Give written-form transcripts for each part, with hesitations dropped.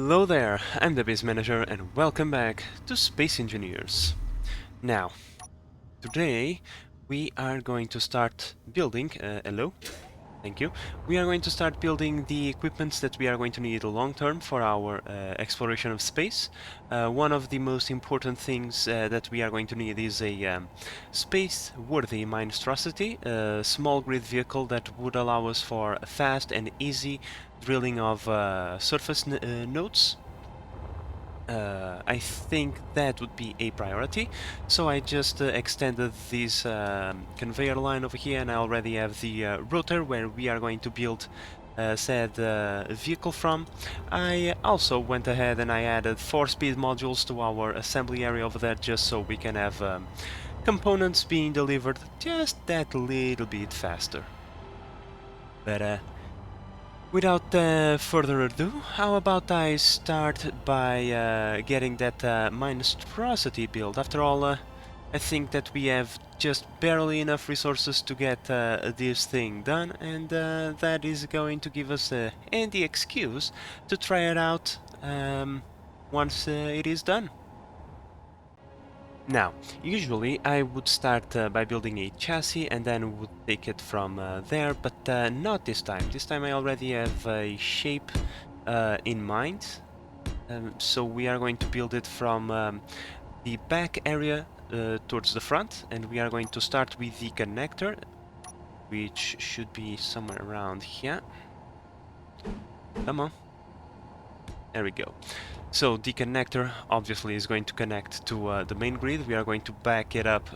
Hello there, I'm the base manager and welcome back to Space Engineers. Now, today we are going to start building, hello, thank you. We are going to start building the equipments that we are going to need long term for our exploration of space. One of the most important things that we are going to need is a space-worthy Minestrocity, a small grid vehicle that would allow us for fast and easy drilling of surface nodes. I think that would be a priority, so I just extended this conveyor line over here, and I already have the rotor where we are going to build said vehicle from. I also went ahead and I added 4 speed modules to our assembly area over there, just so we can have components being delivered just that little bit faster. But without further ado, how about I start by getting that Minestrocity build? After all, I think that we have just barely enough resources to get this thing done, and that is going to give us a handy excuse to try it out once it is done. Now, usually I would start by building a chassis and then would take it from there, but not this time. This time I already have a shape in mind, so we are going to build it from the back area towards the front, and we are going to start with the connector, which should be somewhere around here. Come on. There we go. So the connector obviously is going to connect to the main grid. We are going to back it up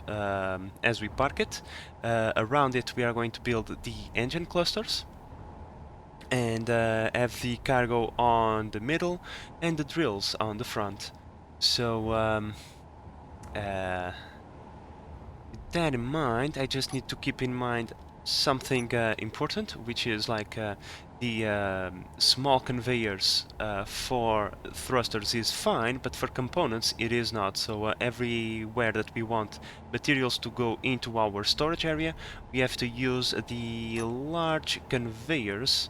as we park it. Around it we are going to build the engine clusters and have the cargo on the middle and the drills on the front. So with that in mind, I just need to keep in mind something important, which is like the small conveyors for thrusters is fine, but for components it is not. So everywhere that we want materials to go into our storage area, we have to use the large conveyors,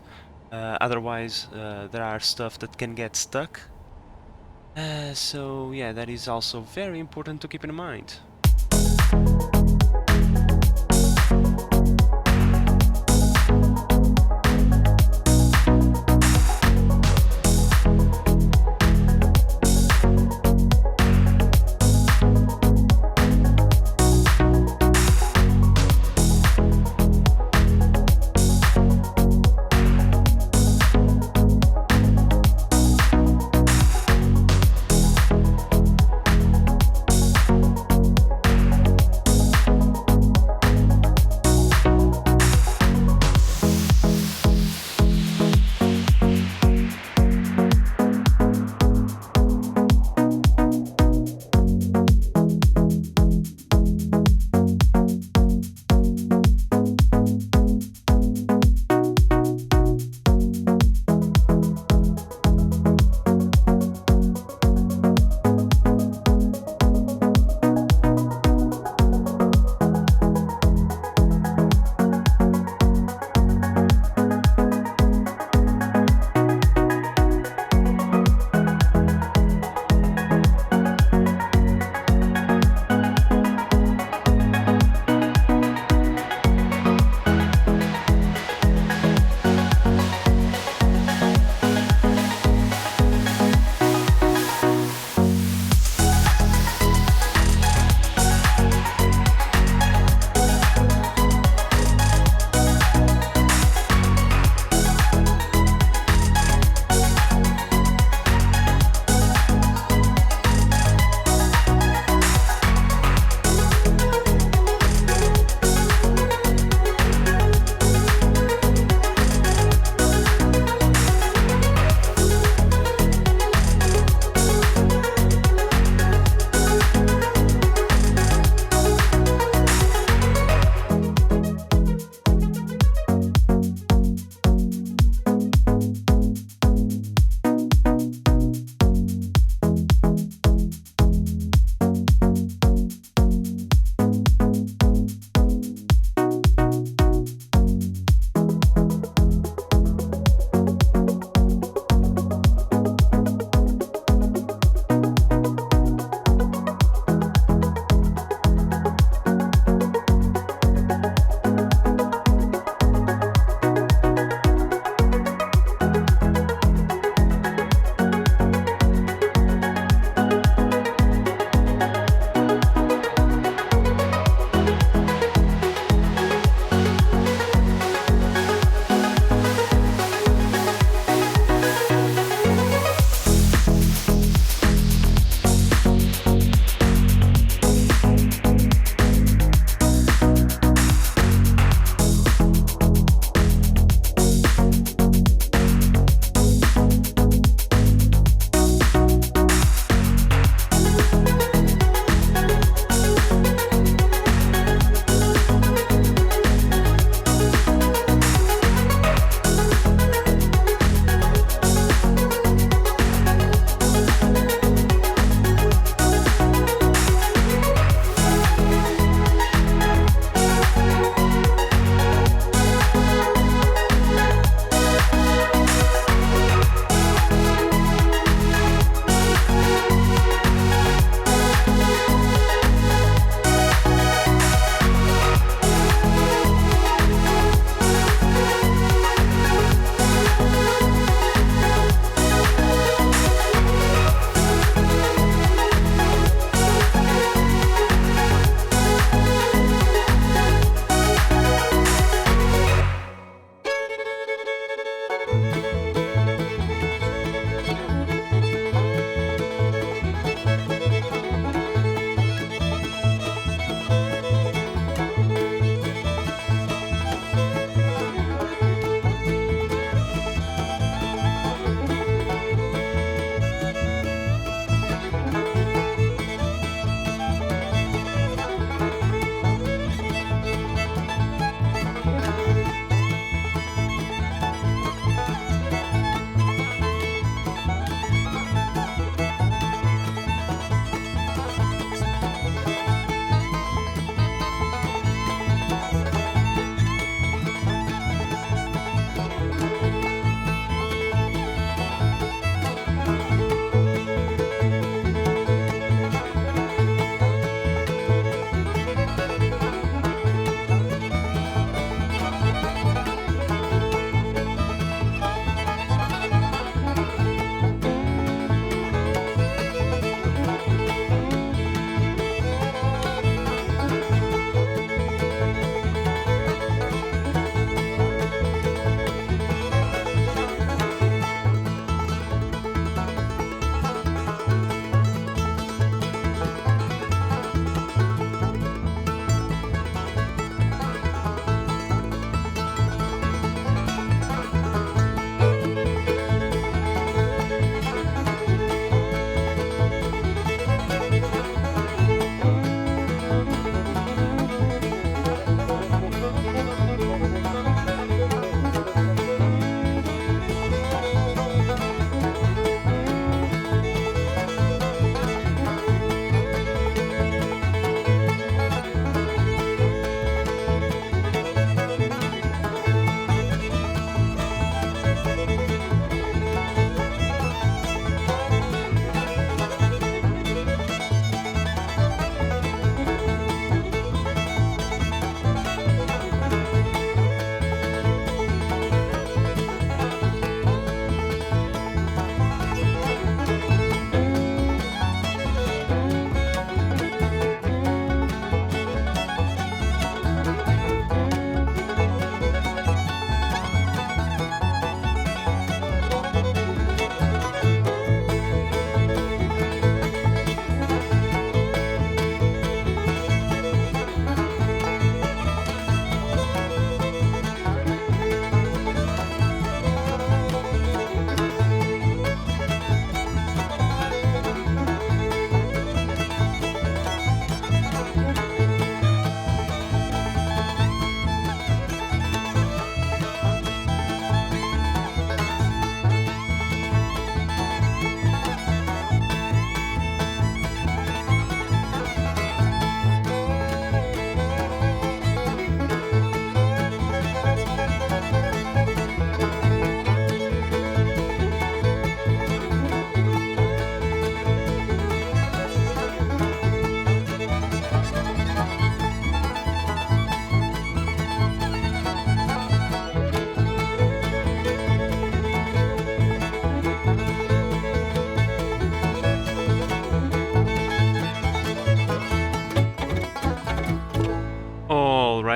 otherwise there are stuff that can get stuck. So yeah, that is also very important to keep in mind.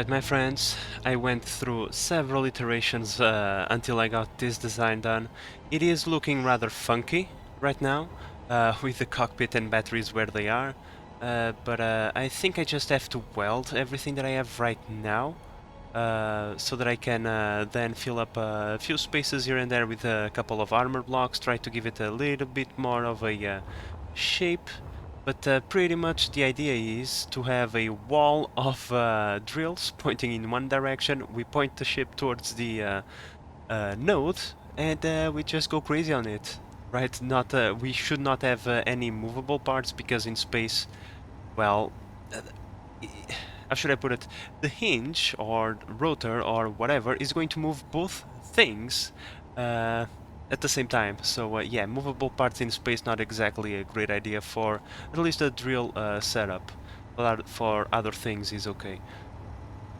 Alright, my friends, I went through several iterations until I got this design done. It is looking rather funky right now, with the cockpit and batteries where they are, but I think I just have to weld everything that I have right now, so that I can then fill up a few spaces here and there with a couple of armor blocks, try to give it a little bit more of a shape. But pretty much the idea is to have a wall of drills pointing in one direction. We point the ship towards the node, and we just go crazy on it. Right? Not we should not have any movable parts, because in space, well, how should I put it? The hinge or rotor or whatever is going to move both things at the same time. So yeah, movable parts in space not exactly a great idea for at least a drill setup. But for other things is okay.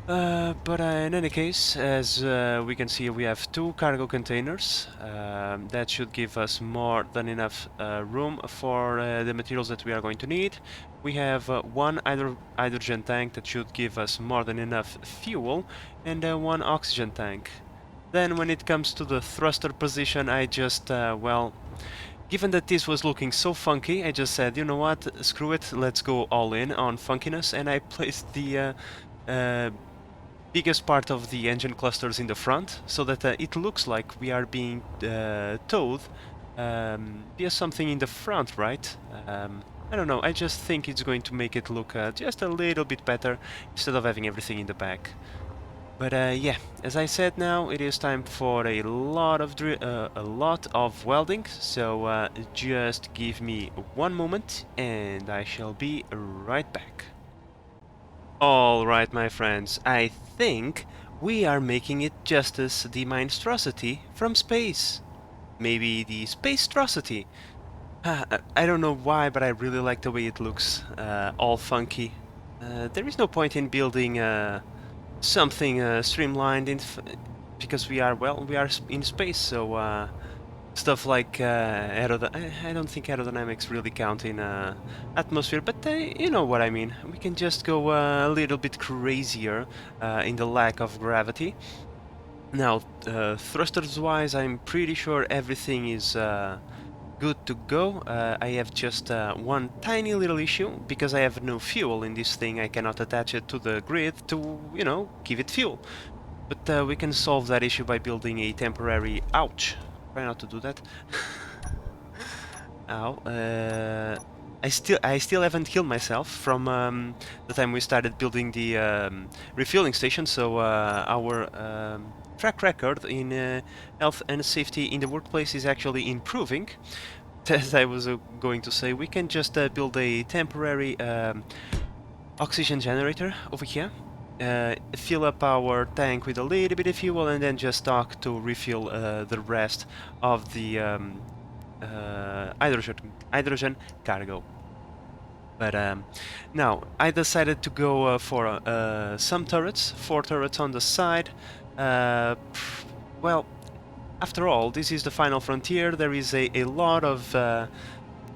But in any case, as we can see, we have two cargo containers. That should give us more than enough room for the materials that we are going to need. We have one hydrogen tank that should give us more than enough fuel, and one oxygen tank. Then when it comes to the thruster position, I just, well, given that this was looking so funky, I just said, you know what, screw it, let's go all in on funkiness, and I placed the biggest part of the engine clusters in the front, so that it looks like we are being towed via something in the front, right? I don't know, I just think it's going to make it look just a little bit better, instead of having everything in the back. But yeah, as I said, now it is time for a lot of welding, so just give me one moment and I shall be right back. Alright, my friends, I think we are making it justice, the Minestrocity from space. Maybe the Spacestrocity. I don't know why, but I really like the way it looks, all funky. There is no point in building something streamlined because we are in space, so stuff like I don't think aerodynamics really count in atmosphere, but you know what I mean. We can just go a little bit crazier in the lack of gravity. Now, thrusters wise, I'm pretty sure everything is good to go. I have just one tiny little issue. Because I have no fuel in this thing, I cannot attach it to the grid to, you know, give it fuel. But we can solve that issue by building a temporary... Ouch! Try not to do that. Ow. I still haven't healed myself from the time we started building the refueling station, so our track record in health and safety in the workplace is actually improving. As I was going to say, we can just build a temporary oxygen generator over here. Fill up our tank with a little bit of fuel, and then just dock to refill the rest of the hydrogen cargo. But now I decided to go for some turrets, 4 turrets on the side. Well, after all, this is the final frontier. There is a lot of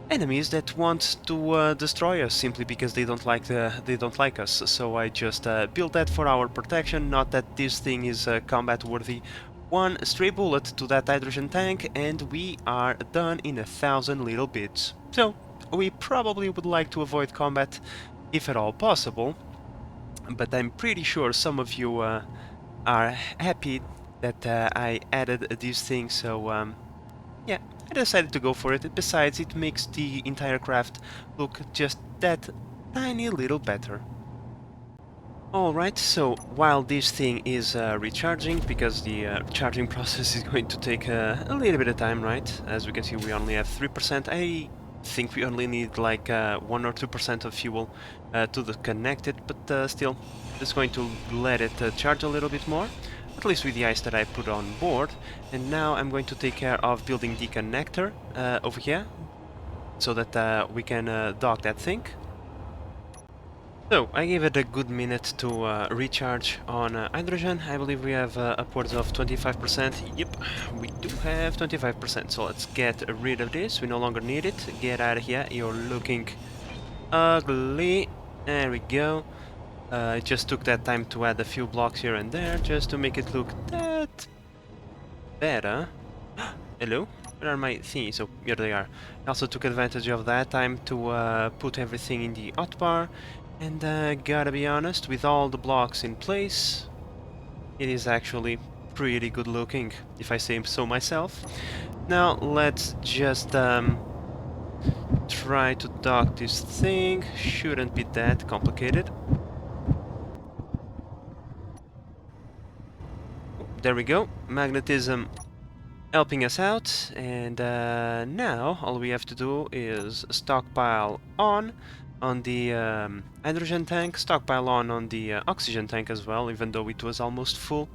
enemies that want to destroy us simply because they don't like us. So I just built that for our protection. Not that this thing is combat worthy. One stray bullet to that hydrogen tank, and we are done in 1,000 little bits. So we probably would like to avoid combat if at all possible. But I'm pretty sure some of you are happy that I added these things. So yeah. I decided to go for it. Besides, it makes the entire craft look just that tiny little better. Alright, so while this thing is recharging, because the charging process is going to take a little bit of time, right? As we can see, we only have 3%. I think we only need like 1 or 2% of fuel to connect it, but still, just going to let it charge a little bit more. At least with the ice that I put on board. And now I'm going to take care of building the connector over here, so that we can dock that thing. So I gave it a good minute to recharge on hydrogen. I believe we have upwards of 25%. Yep, we do have 25%. So let's get rid of this. We no longer need it. Get out of here. You're looking ugly. There we go. I just took that time to add a few blocks here and there, just to make it look that better. Hello? Where are my thingies? Oh, here they are. I also took advantage of that time to put everything in the hotbar. And gotta be honest, with all the blocks in place, it is actually pretty good looking, if I say so myself. Now let's just try to dock this thing. Shouldn't be that complicated. There we go. Magnetism helping us out, and now all we have to do is stockpile on the hydrogen tank, stockpile on the oxygen tank as well, even though it was almost full.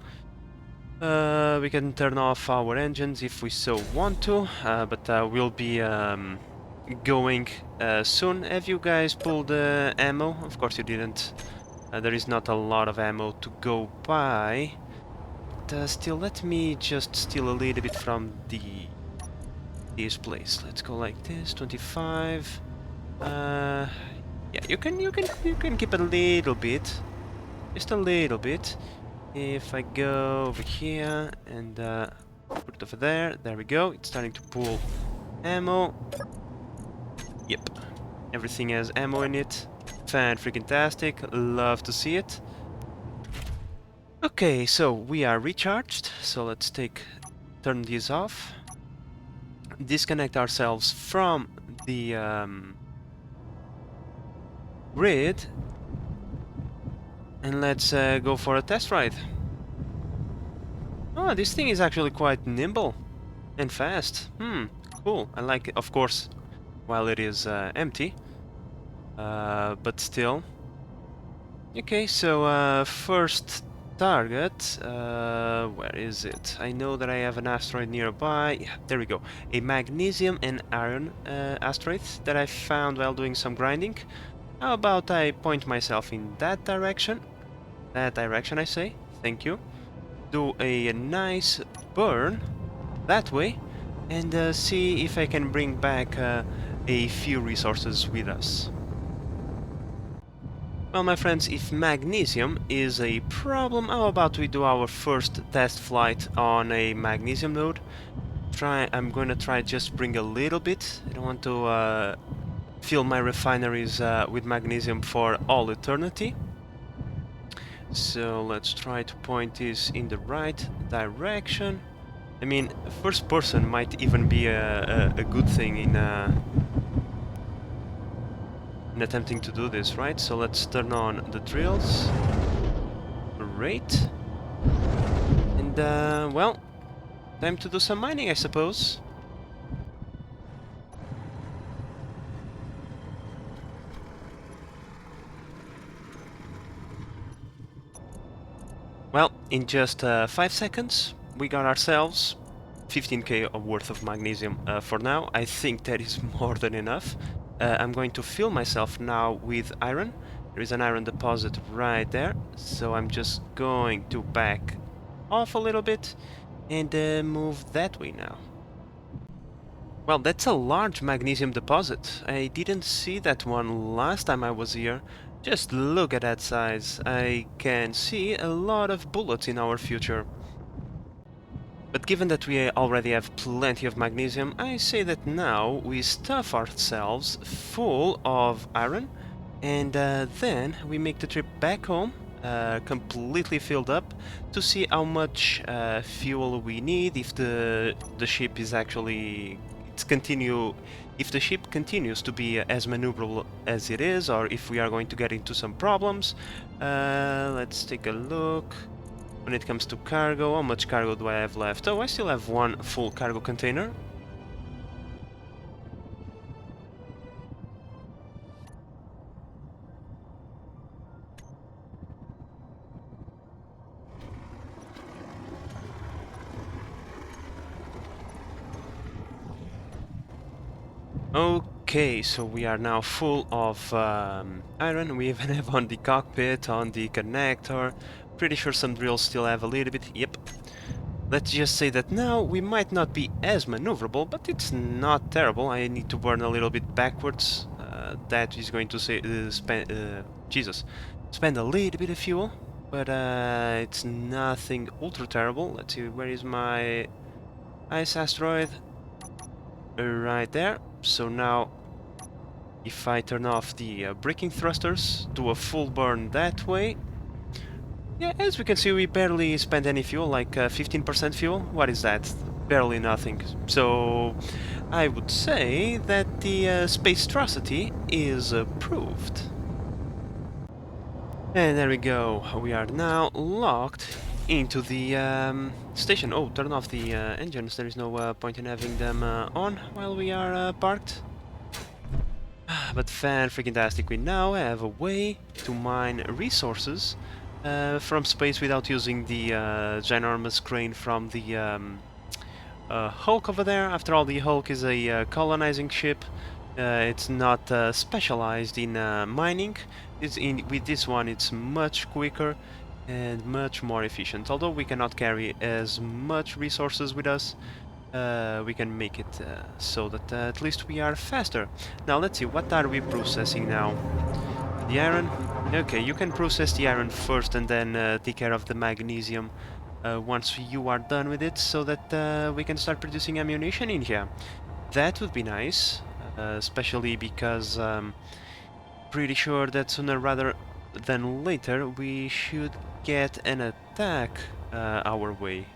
We can turn off our engines if we so want to, but we'll be going soon. Have you guys pulled ammo? Of course you didn't. There is not a lot of ammo to go by. Still, let me just steal a little bit from this place. Let's go like this. 25. Yeah, you can keep a little bit, just a little bit. If I go over here and put it over there, there we go. It's starting to pull ammo. Yep, everything has ammo in it. Fan-freaking-tastic. Love to see it. Okay, so we are recharged, so let's turn these off, disconnect ourselves from the grid, and let's go for a test ride. Oh, this thing is actually quite nimble and fast. Cool. I like it, of course, while it is empty, but still. Okay, so first target, where is it? I know that I have an asteroid nearby. Yeah, there we go. A magnesium and iron asteroid that I found while doing some grinding. How about I point myself in that direction? That direction, I say. Thank you. Do a nice burn that way, and see if I can bring back a few resources with us. Well, my friends, if magnesium is a problem, how about we do our first test flight on a magnesium node? I'm gonna try just bring a little bit. I don't want to fill my refineries with magnesium for all eternity. So let's try to point this in the right direction. I mean, first person might even be a good thing in attempting to do this, right? So let's turn on the drills. Great. And, well, time to do some mining, I suppose. Well, in just 5 seconds, we got ourselves 15k worth of magnesium for now. I think that is more than enough. I'm going to fill myself now with iron. There is an iron deposit right there, so I'm just going to back off a little bit and move that way now. Well, that's a large magnesium deposit. I didn't see that one last time I was here. Just look at that size. I can see a lot of bullets in our future. But given that we already have plenty of magnesium, I say that now we stuff ourselves full of iron, and then we make the trip back home, completely filled up, to see how much fuel we need, if the ship is actually... if the ship continues to be as maneuverable as it is, or if we are going to get into some problems. Let's take a look. When it comes to cargo, how much cargo do I have left? Oh, I still have one full cargo container. Okay, so we are now full of iron. We even have on the cockpit, on the connector. Pretty sure some drills still have a little bit. Yep. Let's just say that now we might not be as maneuverable, but it's not terrible. I need to burn a little bit backwards. That is going to say... Jesus. spend a little bit of fuel, but it's nothing ultra terrible. Let's see, where is my ice asteroid? Right there. So now, if I turn off the braking thrusters, do a full burn that way. Yeah, as we can see, we barely spent any fuel, like 15% fuel. What is that? Barely nothing. So I would say that the Spacestrocity is approved. And there we go. We are now locked into the station. Oh, turn off the engines. There is no point in having them on while we are parked. But fan-freaking-tastic, we now have a way to mine resources from space without using the ginormous crane from the Hulk over there. After all, the Hulk is a colonizing ship. It's not specialized in mining. With this one, it's much quicker and much more efficient. Although we cannot carry as much resources with us, we can make it so that at least we are faster. Now let's see, what are we processing now? The iron? Okay, you can process the iron first and then take care of the magnesium once you are done with it, so that we can start producing ammunition in here. That would be nice, especially because pretty sure that sooner rather than later we should get an attack our way.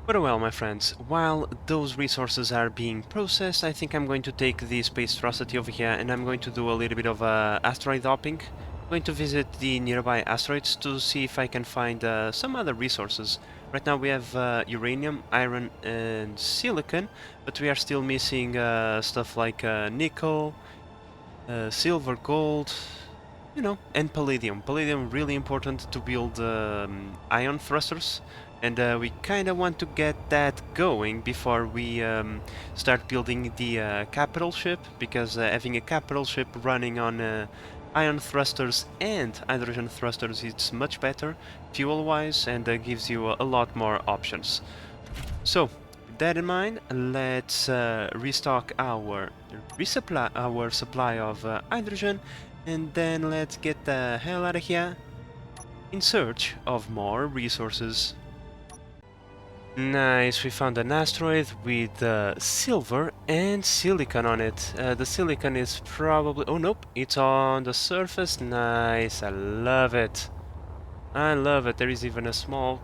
But well, my friends, while those resources are being processed, I think I'm going to take the Spacestrocity over here and I'm going to do a little bit of asteroid hopping. I'm going to visit the nearby asteroids to see if I can find some other resources. Right now we have uranium, iron and silicon, but we are still missing stuff like nickel, silver, gold, you know, and palladium. Palladium really important to build ion thrusters. And we kind of want to get that going before we start building the capital ship, because having a capital ship running on ion thrusters and hydrogen thrusters is much better fuel-wise and gives you a lot more options. So, with that in mind, let's restock our supply of hydrogen, and then let's get the hell out of here in search of more resources. Nice, we found an asteroid with silver and silicon on it. The silicon is probably... oh nope, it's on the surface. Nice, I love it. I love it. There is even a small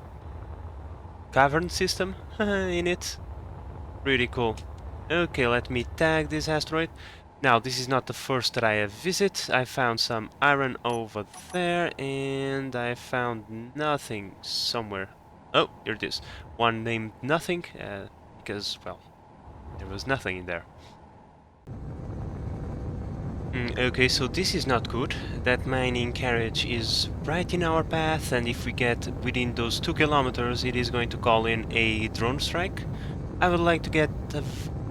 cavern system in it. Pretty cool. Okay, let me tag this asteroid. Now, this is not the first that I have visited. I found some iron over there, and I found nothing somewhere. Oh, here it is. One named Nothing, because, well, there was nothing in there. Okay, so this is not good. That mining carriage is right in our path, and if we get within those 2 kilometers, it is going to call in a drone strike. I would like to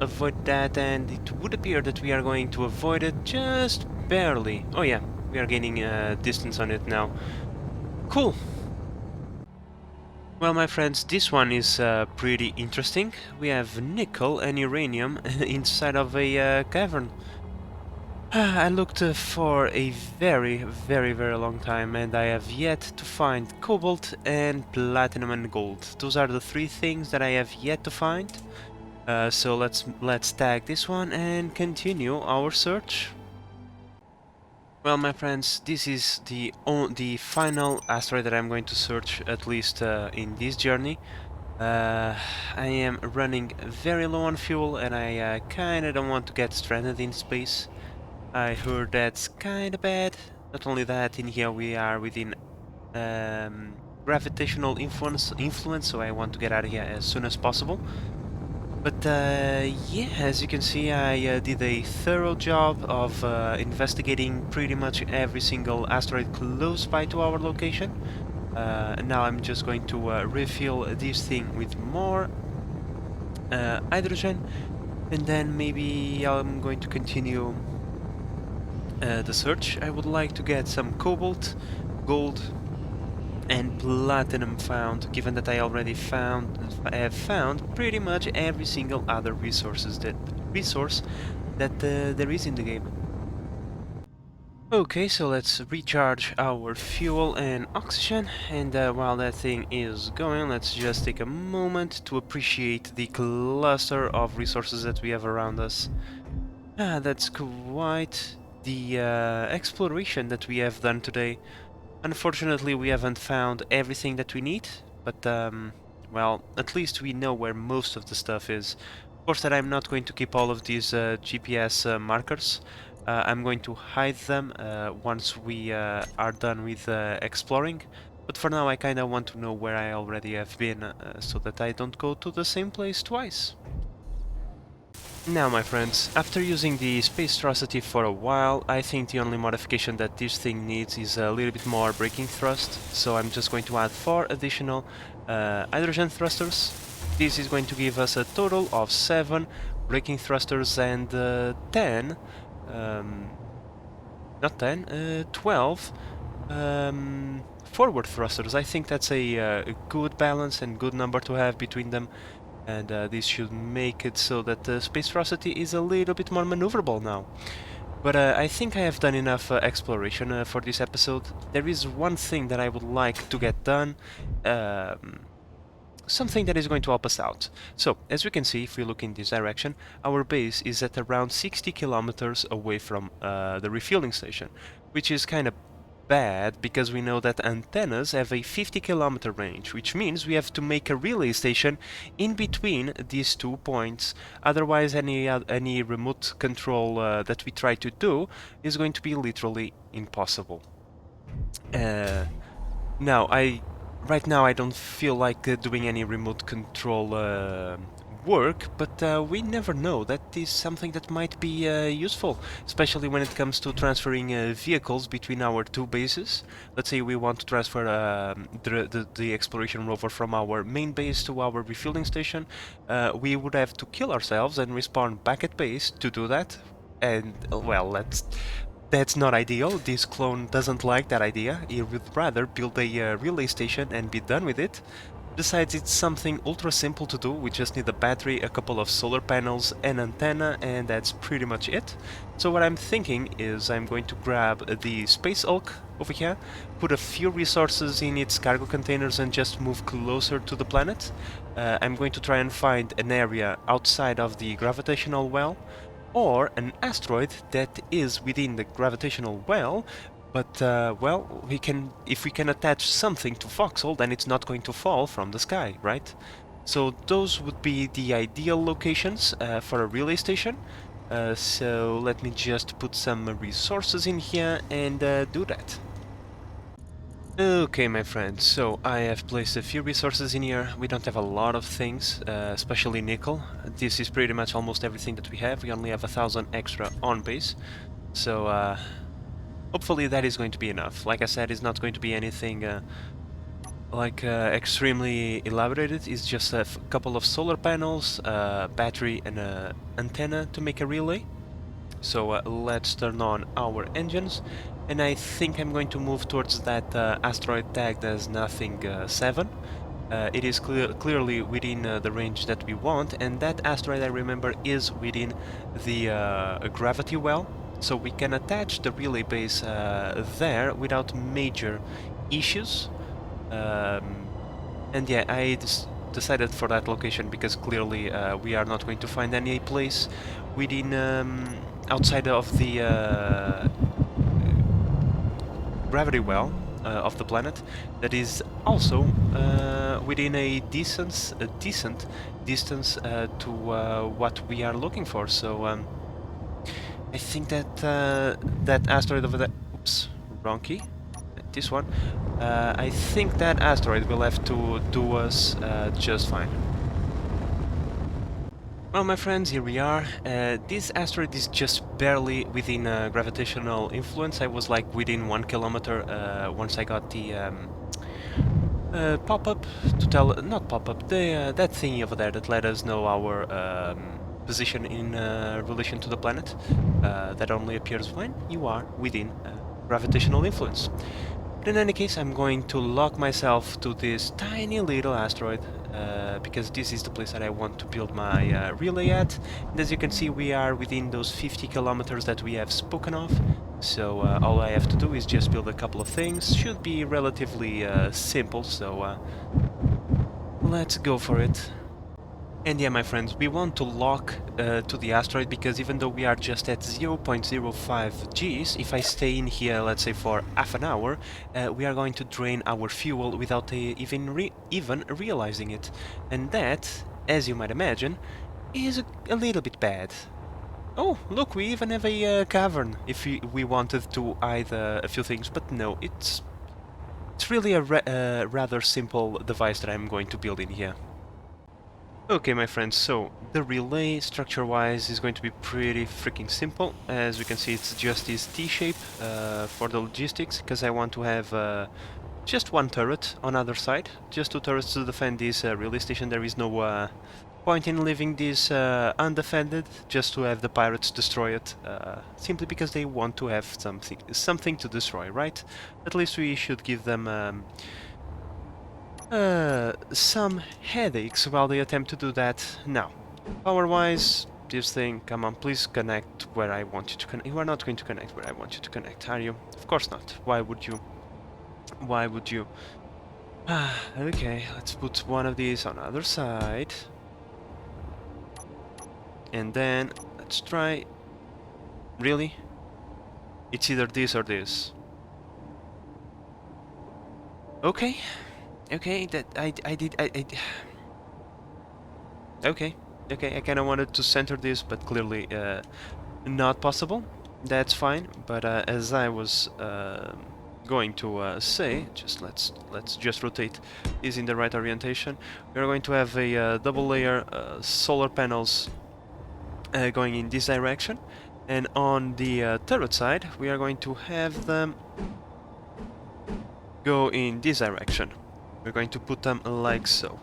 avoid that, and it would appear that we are going to avoid it just barely. Oh yeah, we are gaining distance on it now. Cool. Well, my friends, this one is pretty interesting. We have nickel and uranium inside of a cavern. I looked for a very long time, and I have yet to find cobalt and platinum and gold. Those are the 3 things that I have yet to find. So let's tag this one and continue our search. Well, my friends, this is the final asteroid that I'm going to search, at least in this journey. I am running very low on fuel, and I kinda don't want to get stranded in space. I heard that's kinda bad. Not only that, in here we are within gravitational influence, so I want to get out of here as soon as possible. But yeah, as you can see, I did a thorough job of investigating pretty much every single asteroid close by to our location. And now I'm just going to refill this thing with more hydrogen, and then maybe I'm going to continue the search. I would like to get some cobalt, gold, and platinum found, given that I already have found pretty much every single other resource that there is in the game. Okay, so let's recharge our fuel and oxygen, and while that thing is going, let's just take a moment to appreciate the cluster of resources that we have around us. That's quite the exploration that we have done today. Unfortunately, we haven't found everything that we need, but well, at least we know where most of the stuff is. Of course, that I'm not going to keep all of these GPS markers. I'm going to hide them once we are done with exploring. But for now, I kind of want to know where I already have been, so that I don't go to the same place twice. Now, my friends, after using the Spacestrocity for a while, I think the only modification that this thing needs is a little bit more braking thrust, so I'm just going to add 4 additional hydrogen thrusters. This is going to give us a total of 7 braking thrusters and 10, not 10, 12 forward thrusters. I think that's a good balance and good number to have between them. And this should make it so that the Spacestrocity is a little bit more maneuverable now. But I think I have done enough exploration for this episode. There is one thing that I would like to get done, something that is going to help us out. So, as we can see, if we look in this direction, our base is at around 60 kilometers away from the refueling station, which is kind of bad because we know that antennas have a 50-kilometer range, which means we have to make a relay station in between these 2 points. Otherwise, any remote control that we try to do is going to be literally impossible. Now, right now I don't feel like doing any remote control work, but we never know. That is something that might be useful, especially when it comes to transferring vehicles between our 2 bases. Let's say we want to transfer the exploration rover from our main base to our refueling station. We would have to kill ourselves and respawn back at base to do that. And, well, that's not ideal. This clone doesn't like that idea. He would rather build a relay station and be done with it. Besides, it's something ultra simple to do. We just need a battery, a couple of solar panels, an antenna, and that's pretty much it. So what I'm thinking is I'm going to grab the Space Hulk over here, put a few resources in its cargo containers and just move closer to the planet. I'm going to try and find an area outside of the gravitational well, or an asteroid that is within the gravitational well, but well, if we can attach something to Foxhole, then it's not going to fall from the sky, right? So those would be the ideal locations for a relay station. So let me just put some resources in here and do that. Okay, my friends, so I have placed a few resources in here. We don't have a lot of things, especially nickel. This is pretty much almost everything that we have. We only have 1,000 extra on base, so hopefully that is going to be enough. Like I said, it's not going to be anything extremely elaborated. It's just a couple of solar panels, battery, and an antenna to make a relay. So let's turn on our engines, and I think I'm going to move towards that asteroid tagged as nothing 7. It is clearly within the range that we want, and that asteroid, I remember, is within the gravity well, so we can attach the relay base there without major issues. And yeah, I decided for that location because clearly we are not going to find any place within outside of the gravity well of the planet that is also within a decent distance to what we are looking for. So I think that that asteroid over there, oops, wrong key, this one, I think that asteroid will have to do us just fine. Well, my friends, here we are. This asteroid is just barely within gravitational influence. I was like within 1 kilometer once I got the pop-up to tell, not pop-up, that thingy over there that let us know our position in relation to the planet. That only appears when you are within gravitational influence. But in any case, I'm going to lock myself to this tiny little asteroid because this is the place that I want to build my relay at. And as you can see, we are within those 50 kilometers that we have spoken of. So all I have to do is just build a couple of things. Should be relatively simple, so let's go for it. And yeah, my friends, we want to lock to the asteroid because even though we are just at 0.05 Gs, if I stay in here, let's say for half an hour, we are going to drain our fuel without even realizing it. And that, as you might imagine, is a little bit bad. Oh, look, we even have a cavern if we wanted to hide a few things, but no, it's really a rather simple device that I'm going to build in here. Okay, my friends, so the relay structure-wise is going to be pretty freaking simple. As we can see, it's just this T-shape for the logistics, because I want to have just one turret on either side, just two turrets to defend this relay station. There is no point in leaving this undefended, just to have the pirates destroy it, simply because they want to have something to destroy, right? At least we should give them some headaches while they attempt to do that. Now, power-wise, this thing, come on, please connect where I want you to connect. You are not going to connect where I want you to connect, are you? Of course not. Why would you? Why would you? Okay, let's put one of these on the other side. And then, let's try... Really? It's either this or this. Okay. Okay, that I did... Okay. Okay, I kinda wanted to center this, but clearly not possible. That's fine, but as I was going to say, let's just rotate this in the right orientation. We're going to have a double layer solar panels going in this direction, and on the turret side we are going to have them go in this direction. We're going to put them like so.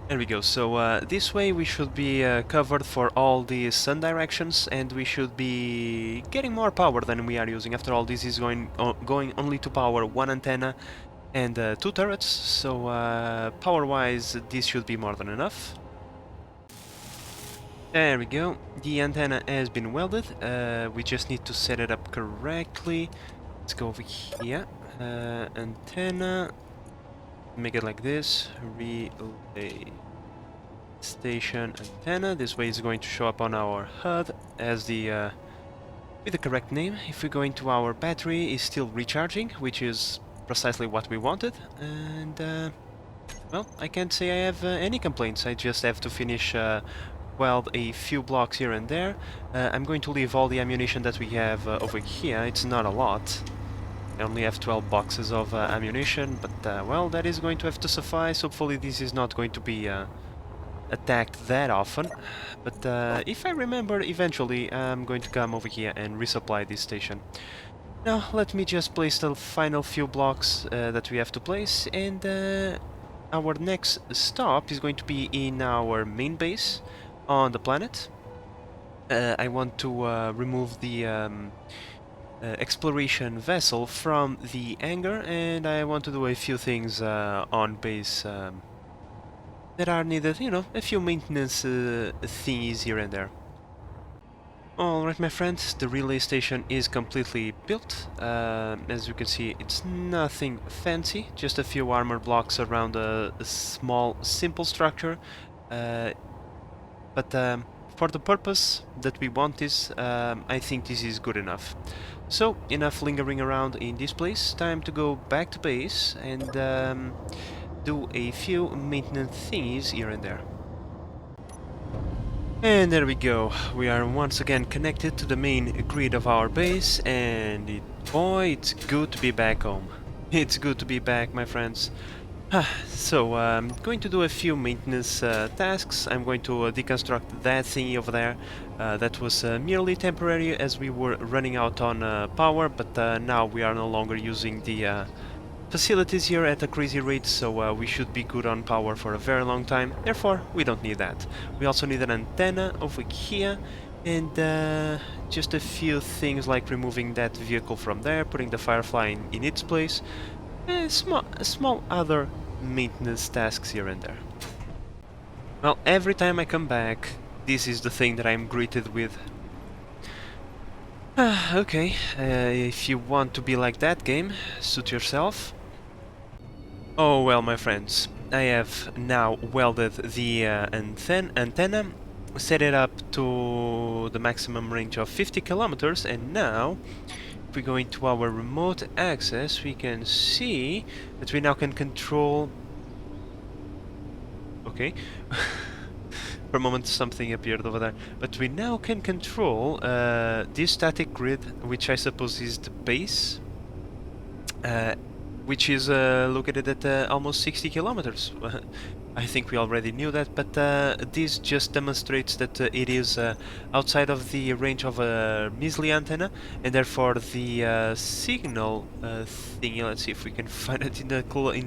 There we go, so this way we should be covered for all the sun directions, and we should be getting more power than we are using. After all, this is going only to power one antenna and two turrets, so power-wise this should be more than enough. There we go, the antenna has been welded, we just need to set it up correctly. Let's go over here, antenna, make it like this, relay station antenna. This way it's going to show up on our HUD as the with the correct name. If we go into our battery, it's still recharging, which is precisely what we wanted, and well, I can't say I have any complaints. I just have to finish weld a few blocks here and there. I'm going to leave all the ammunition that we have over here. It's not a lot. I only have 12 boxes of ammunition, but well, that is going to have to suffice. Hopefully this is not going to be attacked that often, but if I remember, eventually I'm going to come over here and resupply this station. Now let me just place the final few blocks that we have to place, and our next stop is going to be in our main base on the planet. I want to remove the exploration vessel from the hangar, and I want to do a few things on base that are needed, you know, a few maintenance thingies here and there. Alright, my friends, the relay station is completely built. As you can see, it's nothing fancy, just a few armor blocks around a small, simple structure. But for the purpose that we want this, I think this is good enough. So, enough lingering around in this place, time to go back to base and do a few maintenance thingies here and there. And there we go, we are once again connected to the main grid of our base, and boy, it's good to be back home. It's good to be back, my friends. So, I'm going to do a few maintenance tasks. I'm going to deconstruct that thingy over there. That was merely temporary as we were running out on power, but now we are no longer using the facilities here at a crazy rate, so we should be good on power for a very long time. Therefore, we don't need that. We also need an antenna over here, and just a few things like removing that vehicle from there, putting the Firefly in its place, and small other maintenance tasks here and there. Well, every time I come back, this is the thing that I'm greeted with. Okay, if you want to be like that game, suit yourself. Oh well, my friends, I have now welded the antenna, set it up to the maximum range of 50 kilometers, and now, if we go into our remote access, we can see that we now can control... Okay. For a moment something appeared over there. But we now can control this static grid, which I suppose is the base, which is located at almost 60 kilometers. I think we already knew that, but this just demonstrates that it is outside of the range of a measly antenna, and therefore the signal thingy, let's see if we can find it in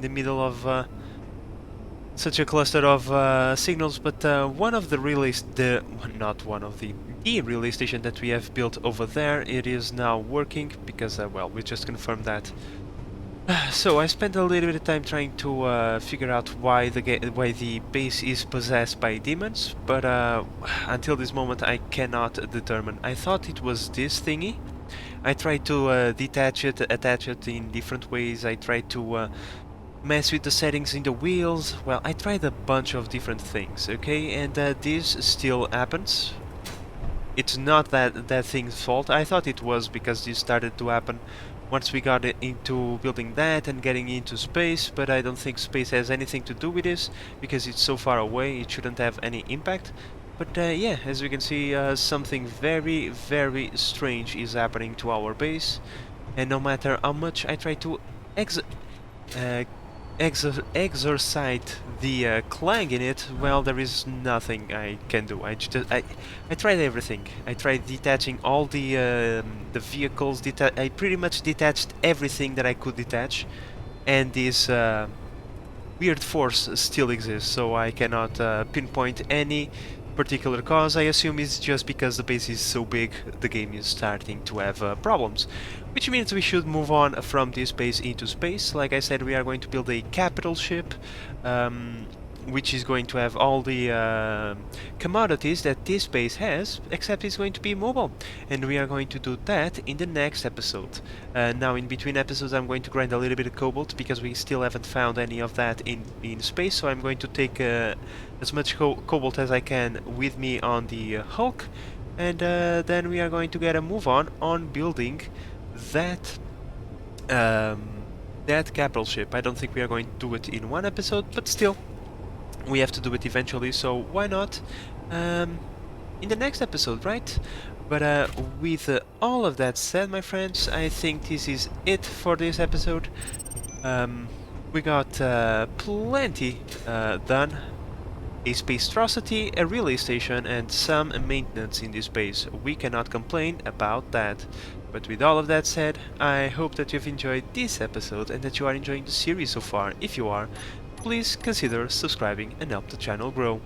the middle of such a cluster of signals, but one of the relays, not one of the relay station that we have built over there, it is now working because, well, we just confirmed that. So I spent a little bit of time trying to figure out why the base is possessed by demons, but until this moment I cannot determine. I thought it was this thingy. I tried to detach it, attach it in different ways. I tried to mess with the settings in the wheels. Well, I tried a bunch of different things, okay, and this still happens. It's not that thing's fault. I thought it was because this started to happen once we got into building that and getting into space, but I don't think space has anything to do with this, because it's so far away, it shouldn't have any impact. But yeah, as we can see, something very, very strange is happening to our base, and no matter how much I try to uh, exercise the clang in it, well, there is nothing I can do. I tried everything. I tried detaching all the vehicles. I pretty much detached everything that I could detach, and this weird force still exists. So I cannot pinpoint any particular cause. I assume it's just because the base is so big, the game is starting to have problems. Which means we should move on from this base into space. Like I said, we are going to build a capital ship, which is going to have all the commodities that this base has, except it's going to be mobile. And we are going to do that in the next episode. Now, in between episodes, I'm going to grind a little bit of cobalt, because we still haven't found any of that in space, so I'm going to take as much cobalt as I can with me on the Hulk, and then we are going to get a move on building that that capital ship. I don't think we are going to do it in one episode, but still, we have to do it eventually, so why not in the next episode, right? But with all of that said, my friends, I think this is it for this episode. We got plenty done. A Spacestrocity, a relay station, and some maintenance in this base. We cannot complain about that. But with all of that said, I hope that you've enjoyed this episode and that you are enjoying the series so far. If you are, please consider subscribing and help the channel grow.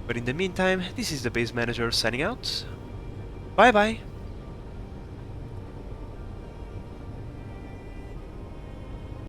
But in the meantime, this is the Base Manager signing out. Bye bye!